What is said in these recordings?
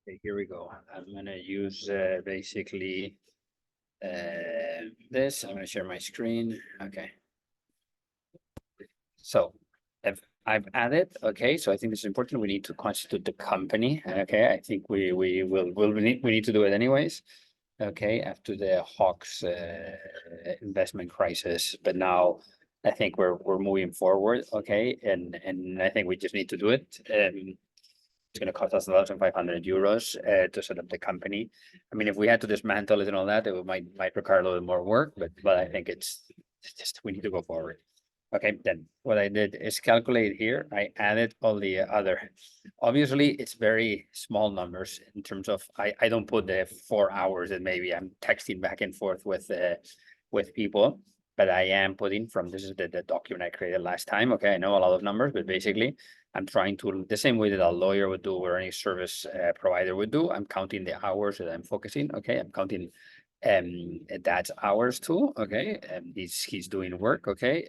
Okay, here we go. I'm gonna use basically this. I'm gonna share my screen. Okay. So if I've added, okay, so I think this is important. We need to constitute the company. Okay, I think we need to do it anyways. Okay, after the Hawks investment crisis, but now I think we're moving forward. Okay, and I think we just need to do it. It's going to cost us 1,500 euros to set up the company. I mean, if we had to dismantle it and all that, it might require a little bit more work, but I think it's just we need to go forward. Okay, then what I did is calculate here. I added all the other. Obviously, it's very small numbers in terms of I don't put the 4 hours that maybe I'm texting back and forth with people, but I am putting from this is the document I created last time. Okay, I know a lot of numbers, but basically I'm trying to the same way that a lawyer would do or any service provider would do. I'm counting the hours that I'm focusing. Okay, I'm counting that's hours too. Okay, he's doing work. Okay,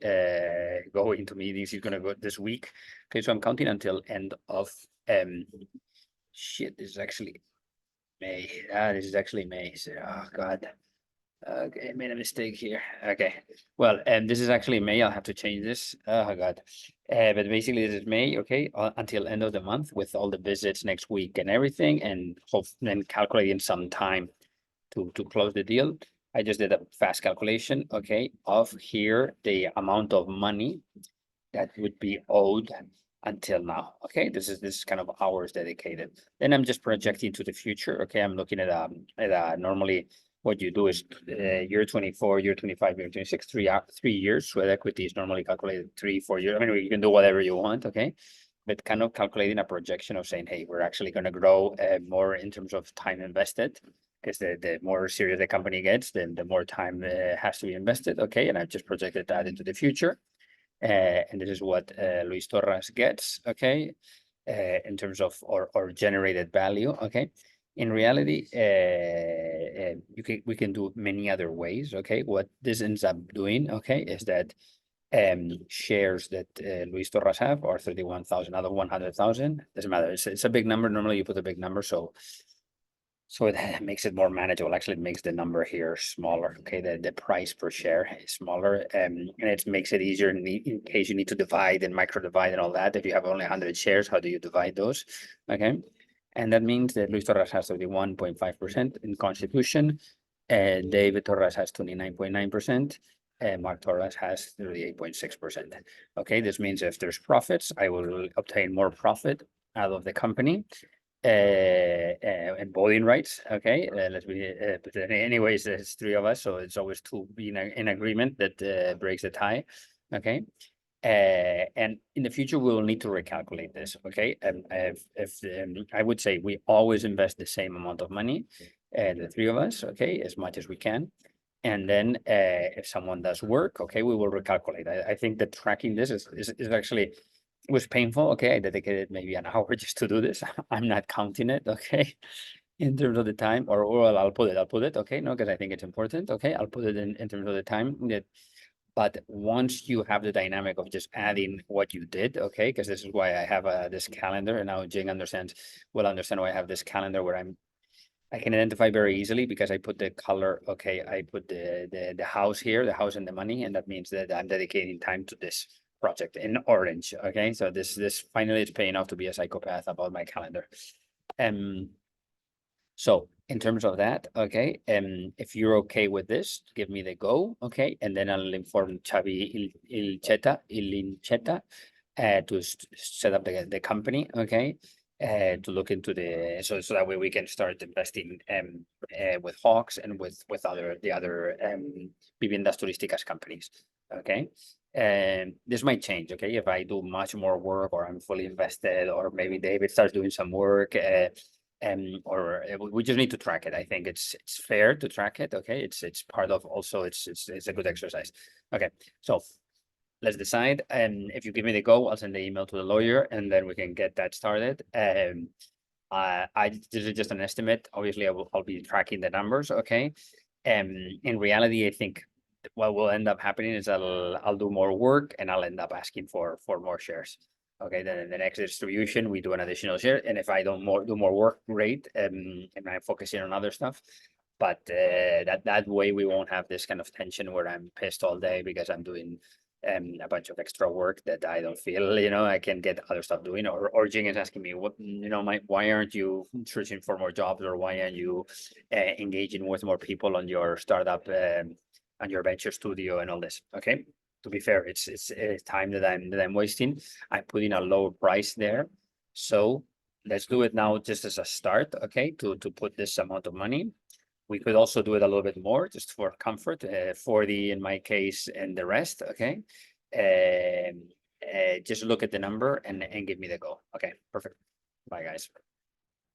going to meetings. He's gonna go this week. Okay, so I'm counting until end of shit. This is actually May. This is actually May. So, oh God. Okay, I made a mistake here. Okay, well, this is actually May. I'll have to change this. Oh God, but basically this is May. Okay, until end of the month with all the visits next week and everything, and hope then calculating some time to close the deal. I just did a fast calculation. Okay, of here the amount of money that would be owed until now. Okay, this is kind of hours dedicated. Then I'm just projecting to the future. Okay, I'm looking at normally what you do is year 24, year 25, year 26, 3 years. Sweat equity is normally calculated 3, 4 years. I mean, you can do whatever you want. Okay, but kind of calculating a projection of saying, hey, we're actually going to grow more in terms of time invested. Because the more serious the company gets, then the more time has to be invested. Okay, and I've just projected that into the future. And this is what Luis Torras gets, okay, in terms of or generated value, okay. In reality, we can do many other ways, okay. What this ends up doing, okay, is that shares that Luis Torras have are 31,000 out of 100,000. Doesn't matter. It's a big number. Normally, you put a big number, so it makes it more manageable. Actually, it makes the number here smaller. Okay, the price per share is smaller, and it makes it easier in case you need to divide and micro divide and all that. If you have only 100 shares, how do you divide those? Okay, and that means that Luis Torres has 31.5% in constitution, David Torres has 29.9%, and Mark Torres has 38.6%. Okay, this means if there's profits, I will obtain more profit out of the company and voting rights. Okay, let's be. But anyways, there's three of us, so it's always two being in agreement that breaks the tie. Okay. And in the future, we will need to recalculate this. Okay, if I would say we always invest the same amount of money, the three of us. Okay, as much as we can. And then if someone does work, okay, we will recalculate. I think that tracking this is actually was painful. Okay, I dedicated maybe an hour just to do this. I'm not counting it. Okay, in terms of the time, or I'll put it. Okay, no, because I think it's important. Okay, I'll put it in terms of the time that. But once you have the dynamic of just adding what you did, okay, because this is why I have this calendar, and now Jing will understand why I have this calendar where I can identify very easily because I put the color. Okay, I put the house here, the house and the money, and that means that I'm dedicating time to this project in orange. Okay, so this finally is paying off to be a psychopath about my calendar. So in terms of that, okay, if you're okay with this, give me the go, okay, and then I'll inform Xavi Ilincheta to set up the company, okay, to look into so that way we can start investing with Hawks and with the other viviendas turísticas companies, okay. And this might change, okay, if I do much more work or I'm fully invested, or maybe David starts doing some work. Or we just need to track it. I think it's fair to track it. Okay, it's part of also it's a good exercise. Okay, so let's decide. And if you give me the go, I'll send the email to the lawyer, and then we can get that started. This is just an estimate. Obviously, I'll be tracking the numbers. Okay, in reality, I think what will end up happening is I'll do more work and I'll end up asking for more shares. Okay, then in the next distribution, we do an additional share. And if I don't do more work, great. And I'm focusing on other stuff. But that way we won't have this kind of tension where I'm pissed all day because I'm doing a bunch of extra work that I don't feel, I can get other stuff doing. Or Jing is asking me, why aren't you searching for more jobs, or why aren't you engaging with more people on your startup, on your venture studio and all this? Okay. To be fair, it's time that I'm wasting. I'm putting a lower price there. So let's do it now just as a start, okay, to put this amount of money. We could also do it a little bit more just for comfort, 40 in my case and the rest, okay? Just look at the number and give me the go. Okay, perfect. Bye, guys.